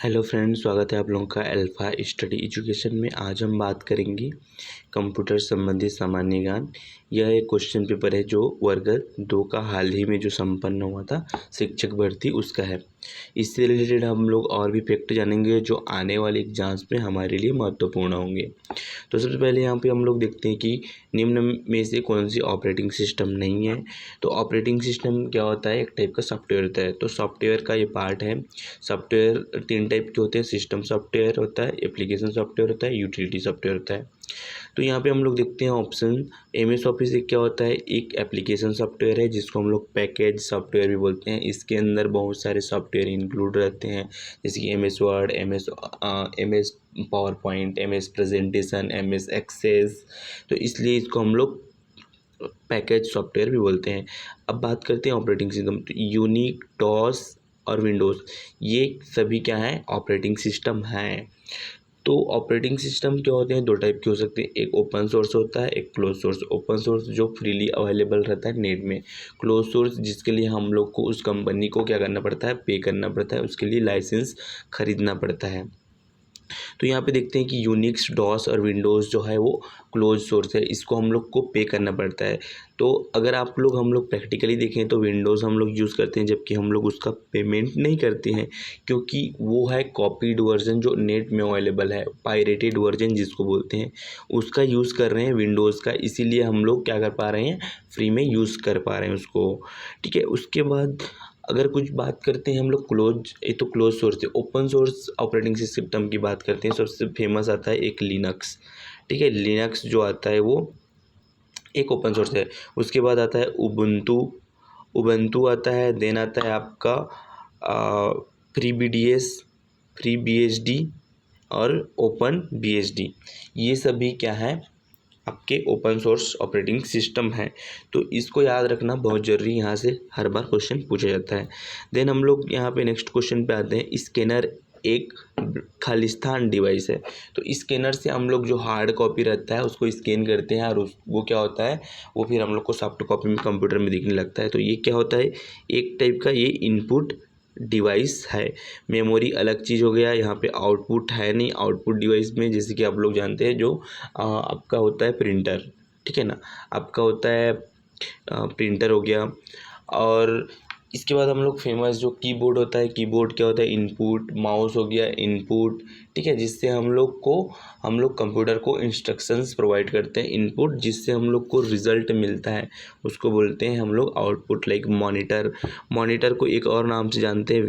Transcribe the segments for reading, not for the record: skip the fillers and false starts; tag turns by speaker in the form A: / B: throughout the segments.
A: Hello friends, स्वागत है आप लोगों का अल्फ़ा स्टडी एजुकेशन में। आज हम बात करेंगे कंप्यूटर संबंधी सामान्य ज्ञान। यह एक क्वेश्चन पेपर है जो वर्ग 2 का हाल ही में जो संपन्न हुआ था शिक्षक भर्ती उसका है। इससे रिलेटेड हम लोग और भी फैक्ट जानेंगे जो आने वाले एग्जाम्स में हमारे लिए महत्वपूर्ण होंगे। तो सबसे पहले यहाँ पे हम लोग देखते हैं कि निम्न में से कौन सी ऑपरेटिंग सिस्टम नहीं है। तो ऑपरेटिंग सिस्टम क्या होता है? एक टाइप का सॉफ्टवेयर होता है। तो सॉफ्टवेयर का ये पार्ट है। सॉफ्टवेयर 3 टाइप के होते हैं। सिस्टम सॉफ्टवेयर होता है, एप्लीकेशन सॉफ्टवेयर होता है, यूटिलिटी सॉफ्टवेयर होता है। तो यहाँ पे हम लोग देखते हैं ऑप्शन एमएस ऑफिस एक क्या होता है? एक एप्लीकेशन सॉफ्टवेयर है जिसको हम लोग पैकेज सॉफ्टवेयर भी बोलते हैं। इसके अंदर बहुत सारे सॉफ्टवेयर इंक्लूड रहते हैं, जैसे कि MS Word, MS PowerPoint, MS presentation, MS Access. तो इसलिए इसको हम लोग पैकेज सॉफ्टवेयर भी बोलते हैं। अब बात करते हैं ऑपरेटिंग सिस्टम। तो यूनिक, डॉस और विंडोज़, ये सभी क्या है? ऑपरेटिंग सिस्टम हैं। तो ऑपरेटिंग सिस्टम क्या होते हैं? 2 टाइप के हो सकते हैं। एक ओपन सोर्स होता है, एक क्लोज सोर्स। ओपन सोर्स जो फ्रीली अवेलेबल रहता है नेट में। क्लोज सोर्स जिसके लिए हम लोग को उस कंपनी को क्या करना पड़ता है? पे करना पड़ता है, उसके लिए लाइसेंस खरीदना पड़ता है। तो यहाँ पे देखते हैं कि यूनिक्स, डॉस और विंडोज़ जो है वो क्लोज सोर्स है, इसको हम लोग को पे करना पड़ता है। तो अगर हम लोग प्रैक्टिकली देखें तो विंडोज़ हम लोग यूज़ करते हैं, जबकि हम लोग उसका पेमेंट नहीं करते हैं, क्योंकि वो है कॉपीड वर्जन जो नेट में अवेलेबल है, पायरेटेड वर्जन जिसको बोलते हैं, उसका यूज़ कर रहे हैं विंडोज़ का। इसीलिए हम लोग क्या कर पा रहे हैं? फ्री में यूज़ कर पा रहे हैं उसको। ठीक है, उसके बाद अगर कुछ बात करते हैं हम लोग ये तो क्लोज सोर्स है। ओपन सोर्स ऑपरेटिंग सिस्टम की बात करते हैं। सबसे फेमस आता है एक लिनक्स। ठीक है, लिनक्स जो आता है वो एक ओपन सोर्स है। उसके बाद आता है उबुंटू, उबुंटू आता है। देन आता है आपका FreeBSD, FreeBSD और ओपन BSD। ये सभी क्या है? आपके ओपन सोर्स ऑपरेटिंग सिस्टम है। तो इसको याद रखना बहुत ज़रूरी, यहाँ से हर बार क्वेश्चन पूछा जाता है। देन हम लोग यहाँ पे नेक्स्ट क्वेश्चन पे आते हैं। स्कैनर एक खालिस्तान डिवाइस है। तो स्कैनर से हम लोग जो हार्ड कॉपी रहता है उसको स्कैन करते हैं, और वो क्या होता है? वो फिर हम लोग को सॉफ्ट कॉपी में कंप्यूटर में दिखने लगता है। तो ये क्या होता है? एक टाइप का ये इनपुट डिवाइस है। मेमोरी अलग चीज़ हो गया, यहाँ पे आउटपुट है नहीं। आउटपुट डिवाइस में जैसे कि आप लोग जानते हैं जो आपका होता है प्रिंटर। ठीक है ना, आपका होता है प्रिंटर हो गया। और इसके बाद हम लोग फेमस जो कीबोर्ड होता है, कीबोर्ड क्या होता है? इनपुट। माउस हो गया इनपुट। ठीक है, जिससे हम लोग कंप्यूटर को इंस्ट्रक्शंस प्रोवाइड करते हैं। इनपुट जिससे हम लोग को रिजल्ट मिलता है उसको बोलते हैं हम लोग आउटपुट। लाइक मॉनिटर, मॉनिटर को एक और नाम से जानते हैं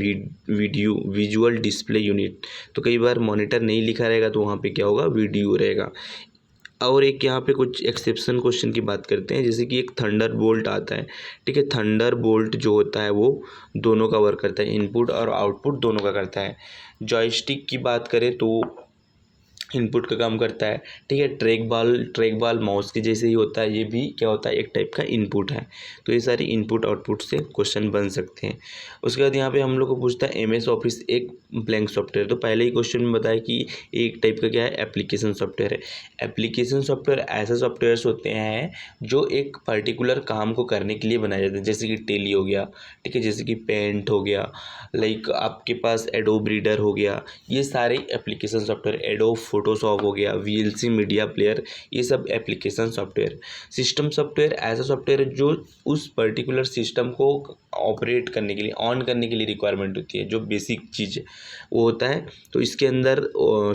A: विजुअल डिस्प्ले यूनिट। तो कई बार मॉनिटर नहीं लिखा रहेगा तो वहाँ पे क्या होगा? वीडियो रहेगा। और एक यहाँ पे कुछ एक्सेप्शन क्वेश्चन की बात करते हैं, जैसे कि एक थंडर बोल्ट आता है। ठीक है, थंडर बोल्ट जो होता है वो दोनों का वर्क करता है, इनपुट और आउटपुट दोनों का करता है। जॉयस्टिक की बात करें तो इनपुट का काम करता है। ठीक है, ट्रैक बॉल माउस के जैसे ही होता है, ये भी क्या होता है? एक टाइप का इनपुट है। तो ये सारी इनपुट आउटपुट से क्वेश्चन बन सकते हैं। उसके बाद यहाँ पे हम लोग को पूछता है एमएस ऑफिस एक ब्लैंक सॉफ्टवेयर। तो पहले ही क्वेश्चन में बताया कि एक टाइप का क्या है? एप्लीकेशन सॉफ्टवेयर है। एप्लीकेशन सॉफ्टवेयर ऐसे सॉफ्टवेयर्स होते हैं जो एक पर्टिकुलर काम को करने के लिए बनाए जाते हैं, जैसे कि टेली हो गया। ठीक है, जैसे कि पेंट हो गया, लाइक आपके पास एडोब रीडर हो गया। ये सारे एप्लीकेशन सॉफ्टवेयर, एडोब फोटोशॉप हो गया, VLC मीडिया प्लेयर, ये सब एप्लीकेशन सॉफ्टवेयर। सिस्टम सॉफ्टवेयर ऐसा सॉफ्टवेयर है जो उस पर्टिकुलर सिस्टम को ऑपरेट करने के लिए, ऑन करने के लिए रिक्वायरमेंट होती है, जो बेसिक चीज़ वो होता है। तो इसके अंदर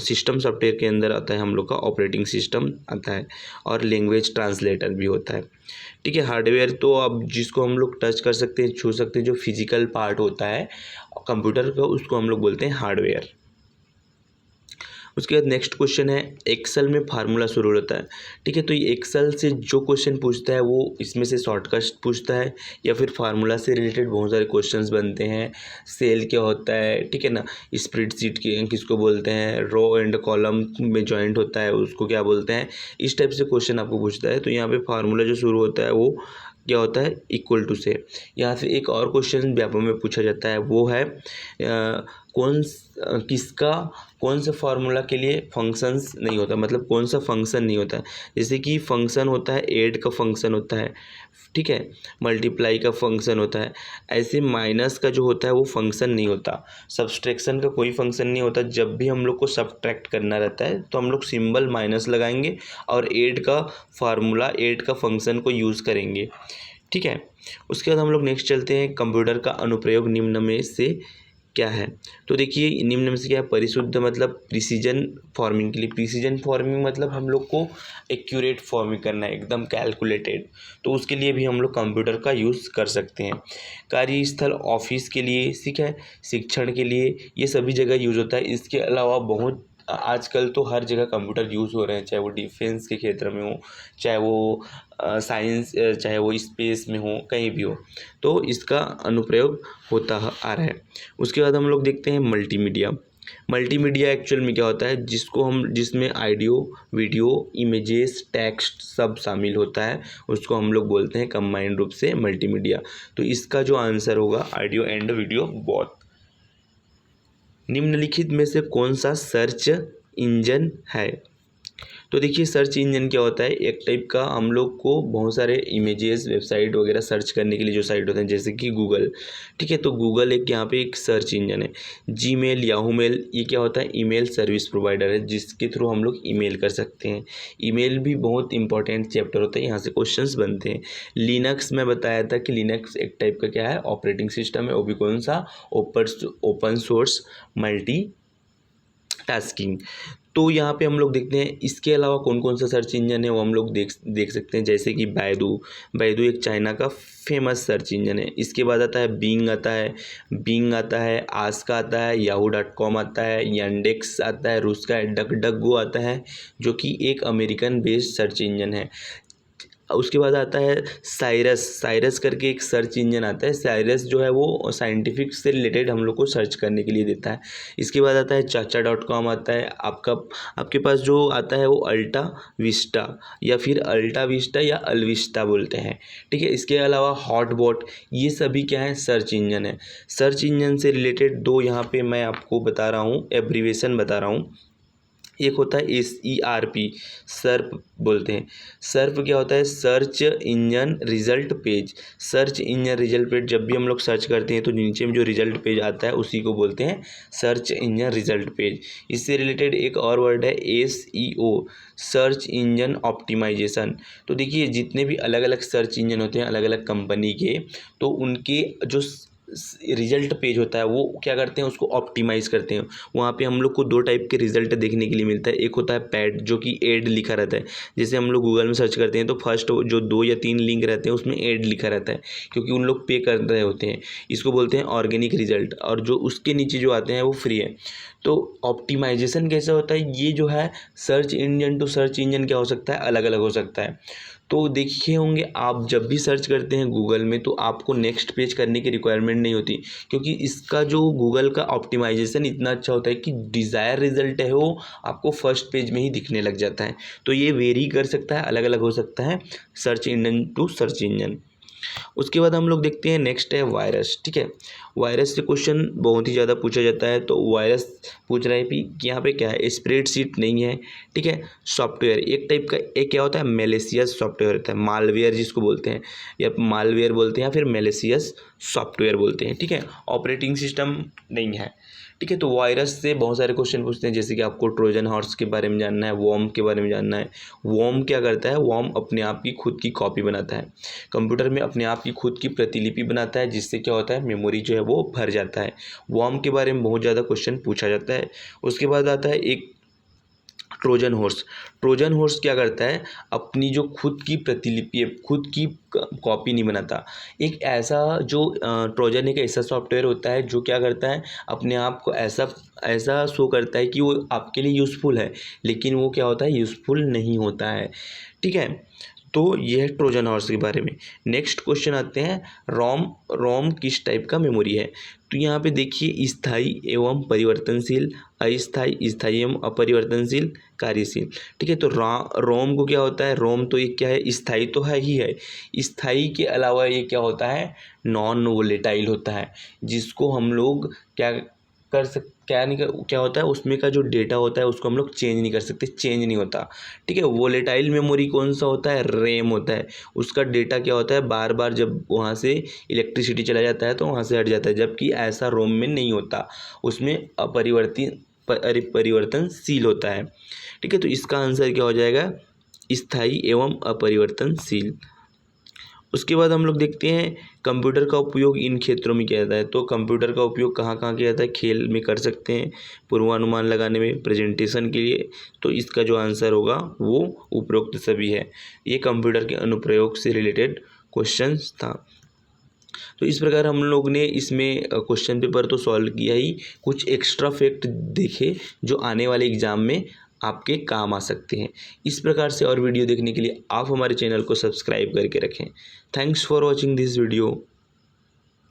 A: सिस्टम सॉफ्टवेयर के अंदर आता है हम लोग का ऑपरेटिंग सिस्टम आता है, और लैंग्वेज ट्रांसलेटर भी होता है। ठीक है, हार्डवेयर तो अब जिसको हम लोग टच कर सकते हैं, छू सकते हैं, जो फिजिकल पार्ट होता है कंप्यूटर का, उसको हम लोग बोलते हैं हार्डवेयर। उसके बाद नेक्स्ट क्वेश्चन है एक्सेल में फार्मूला शुरू होता है। ठीक है, तो ये एक्सेल से जो क्वेश्चन पूछता है वो इसमें से शॉर्टकट पूछता है, या फिर फार्मूला से रिलेटेड बहुत सारे क्वेश्चंस बनते हैं। सेल क्या होता है? ठीक है ना, स्प्रेडशीट किसको बोलते हैं? रो एंड कॉलम में जॉइंट होता है, उसको क्या बोलते हैं? इस टाइप से क्वेश्चन आपको पूछता है। तो यहाँ पे फार्मूला जो शुरू होता है वो क्या होता है? इक्वल टू से। यहाँ से एक और क्वेश्चन व्यापक में पूछा जाता है, वो है किसका कौन सा फार्मूला के लिए फंक्शंस नहीं होता, मतलब कौन सा फंक्शन नहीं होता। जैसे कि फंक्शन होता है, ऐड का फंक्शन होता है, ठीक है, मल्टीप्लाई का फंक्शन होता है। ऐसे माइनस का जो होता है वो फंक्शन नहीं होता, सब्सट्रैक्शन का कोई फंक्शन नहीं होता। जब भी हम लोग को सब्ट्रैक्ट करना रहता है तो हम लोग सिंबल माइनस लगाएंगे और ऐड का फार्मूला, ऐड का फंक्शन को यूज़ करेंगे, ठीक है। उसके बाद हम लोग नेक्स्ट चलते हैं, कंप्यूटर का अनुप्रयोग निम्न में से क्या है। तो देखिए निम्न में से क्या है, परिशुद्ध मतलब प्रिसीजन फार्मिंग के लिए। प्रिसीजन फार्मिंग मतलब हम लोग को एक्यूरेट फार्मिंग करना है, एकदम कैलकुलेटेड, तो उसके लिए भी हम लोग कंप्यूटर का यूज़ कर सकते हैं। कार्यस्थल ऑफिस के लिए, ठीक है, शिक्षण के लिए, ये सभी जगह यूज़ होता है। इसके अलावा बहुत आजकल तो हर जगह कंप्यूटर यूज़ हो रहे हैं, चाहे वो डिफेंस के क्षेत्र में हो, चाहे वो साइंस, चाहे वो स्पेस में हो, कहीं भी हो, तो इसका अनुप्रयोग होता आ रहा है। उसके बाद हम लोग देखते हैं मल्टीमीडिया। मल्टीमीडिया एक्चुअल में क्या होता है, जिसमें ऑडियो, वीडियो, इमेजेस, टेक्स्ट सब शामिल होता है, उसको हम लोग बोलते हैं कंबाइंड रूप से मल्टीमीडिया। तो इसका जो आंसर होगा ऑडियो एंड वीडियो बोथ। निम्नलिखित में से कौन सा सर्च इंजन है। तो देखिए सर्च इंजन क्या होता है, एक टाइप का हम लोग को बहुत सारे इमेजेस, वेबसाइट वगैरह सर्च करने के लिए जो साइट होते हैं, जैसे कि गूगल, ठीक है, तो गूगल एक यहाँ पे एक सर्च इंजन है। जीमेल, याहू मेल, ये क्या होता है, ईमेल सर्विस प्रोवाइडर है, जिसके थ्रू हम लोग ईमेल कर सकते हैं। ईमेल भी बहुत इंपॉर्टेंट चैप्टर होता है, यहाँ से क्वेश्चंस बनते हैं। लिनक्स में बताया था कि लिनक्स एक टाइप का क्या है, ऑपरेटिंग सिस्टम है, वो भी कौन सा, ओपन सोर्स मल्टी टास्किंग। तो यहाँ पे हम लोग देखते हैं इसके अलावा कौन कौन सा सर्च इंजन है, वो हम लोग देख सकते हैं, जैसे कि बैदू एक चाइना का फेमस सर्च इंजन है। इसके बाद आता है बिंग आता है, आस्का आता है, yahoo.com आता है, यांडेक्स आता है, रूस का डक डक गो आता है, जो कि एक अमेरिकन बेस्ड सर्च इंजन है। उसके बाद आता है साइरस करके एक सर्च इंजन आता है। साइरस जो है वो साइंटिफिक से रिलेटेड हम लोग को सर्च करने के लिए देता है। इसके बाद आता है चाचा.com आता है। आपके पास जो आता है वो अल्टा विस्टा या फिर अल्टा विस्टा या अलविस्टा बोलते हैं, ठीक है। इसके अलावा हॉटबॉट, ये सभी क्या है, सर्च इंजन है। सर्च इंजन से रिलेटेड दो यहाँ पे मैं आपको बता रहा हूँ, एब्रीवेशन बता रहा हूँ। एक होता है SERP, सर्प बोलते हैं। सर्प क्या होता है, search engine result page. Search engine result page, जब भी हम लोग सर्च करते हैं तो नीचे में जो रिजल्ट पेज आता है उसी को बोलते हैं सर्च इंजन रिजल्ट पेज। इससे रिलेटेड एक और वर्ड है SEO, सर्च इंजन ऑप्टिमाइजेशन। तो देखिए जितने भी अलग अलग सर्च इंजन होते हैं अलग अलग कंपनी के, तो उनके जो रिजल्ट पेज होता है वो क्या करते हैं, उसको ऑप्टिमाइज़ करते हैं। वहाँ पे हम लोग को दो टाइप के रिजल्ट देखने के लिए मिलता है। एक होता है पैड, जो कि एड लिखा रहता है। जैसे हम लोग गूगल में सर्च करते हैं तो फर्स्ट जो 2 या 3 लिंक रहते हैं उसमें एड लिखा रहता है, क्योंकि उन लोग पे कर रहे होते हैं। इसको बोलते हैं ऑर्गेनिक रिजल्ट, और जो उसके नीचे जो आते हैं वो फ्री है। तो ऑप्टिमाइजेशन कैसे होता है, ये जो है search engine to search engine क्या हो सकता है, अलग अलग हो सकता है। तो देखे होंगे आप जब भी सर्च करते हैं गूगल में तो आपको नेक्स्ट पेज करने की रिक्वायरमेंट नहीं होती, क्योंकि इसका जो गूगल का ऑप्टिमाइजेशन इतना अच्छा होता है कि डिज़ायर रिजल्ट है वो आपको फर्स्ट पेज में ही दिखने लग जाता है। तो ये वेरी कर सकता है, अलग अलग हो सकता है search engine to search engine. उसके बाद हम लोग देखते हैं नेक्स्ट है वायरस, ठीक है। वायरस से क्वेश्चन बहुत ही ज़्यादा पूछा जाता है। तो वायरस पूछ रहा है कि यहाँ पे क्या है, स्प्रेडशीट नहीं है, ठीक है। सॉफ्टवेयर एक टाइप का, एक क्या होता है, मैलिशियस सॉफ्टवेयर होता है, मालवेयर जिसको बोलते हैं, या मालवेयर बोलते हैं या फिर मैलिशियस सॉफ्टवेयर बोलते हैं, ठीक है। ऑपरेटिंग सिस्टम नहीं है, ठीक है। तो वायरस से बहुत सारे क्वेश्चन पूछते हैं, जैसे कि आपको ट्रोजन हॉर्स के बारे में जानना है, वॉर्म के बारे में जानना है। वॉर्म क्या करता है, वॉर्म अपने आप की खुद की कॉपी बनाता है, कंप्यूटर में अपने आप की खुद की प्रतिलिपि बनाता है, जिससे क्या होता है, मेमोरी जो है वो भर जाता है। वॉर्म के बारे में बहुत ज़्यादा क्वेश्चन पूछा जाता है। उसके बाद आता है एक ट्रोजन हॉर्स। ट्रोजन हॉर्स क्या करता है, अपनी जो खुद की प्रतिलिपि है, खुद की कॉपी नहीं बनाता। एक ऐसा जो ट्रोजन एक ऐसा सॉफ्टवेयर होता है जो क्या करता है, अपने आप को ऐसा शो करता है कि वो आपके लिए यूज़फुल है, लेकिन वो क्या होता है, यूज़फुल नहीं होता है, ठीक है। तो यह है ट्रोजन हॉर्स के बारे में। नेक्स्ट क्वेश्चन आते हैं, रोम किस टाइप का मेमोरी है। तो यहाँ पे देखिए स्थायी एवं परिवर्तनशील, अस्थायी, स्थायी एवं अपरिवर्तनशील, कार्यशील, ठीक है। तो रोम को क्या होता है, रोम तो ये क्या है, स्थायी तो है ही है, स्थायी के अलावा ये क्या होता है, नॉन वोलेटाइल होता है, जिसको हम लोग क्या क्या होता है, उसमें का जो डेटा होता है उसको हम लोग चेंज नहीं कर सकते, चेंज नहीं होता। ठीक है, वोलेटाइल मेमोरी कौन सा होता है, रैम होता है। उसका डेटा क्या होता है, बार बार जब वहाँ से इलेक्ट्रिसिटी चला जाता है तो वहाँ से हट जाता है, जबकि ऐसा रोम में नहीं होता, उसमें परिवर्तनशील होता है। ठीक है, तो इसका आंसर क्या हो जाएगा, स्थायी एवं अपरिवर्तनशील। उसके बाद हम लोग देखते हैं कंप्यूटर का उपयोग इन क्षेत्रों में किया जाता है। तो कंप्यूटर का उपयोग कहाँ कहाँ किया जाता है, खेल में कर सकते हैं, पूर्वानुमान लगाने में, प्रेजेंटेशन के लिए। तो इसका जो आंसर होगा वो उपरोक्त सभी है। ये कंप्यूटर के अनुप्रयोग से रिलेटेड क्वेश्चंस था। तो इस प्रकार हम लोग ने इसमें क्वेश्चन पेपर तो सॉल्व किया ही, कुछ एक्स्ट्रा फैक्ट देखे जो आने वाले एग्जाम में आपके काम आ सकते हैं। इस प्रकार से और वीडियो देखने के लिए आप हमारे चैनल को सब्सक्राइब करके रखें। Thanks for watching this video.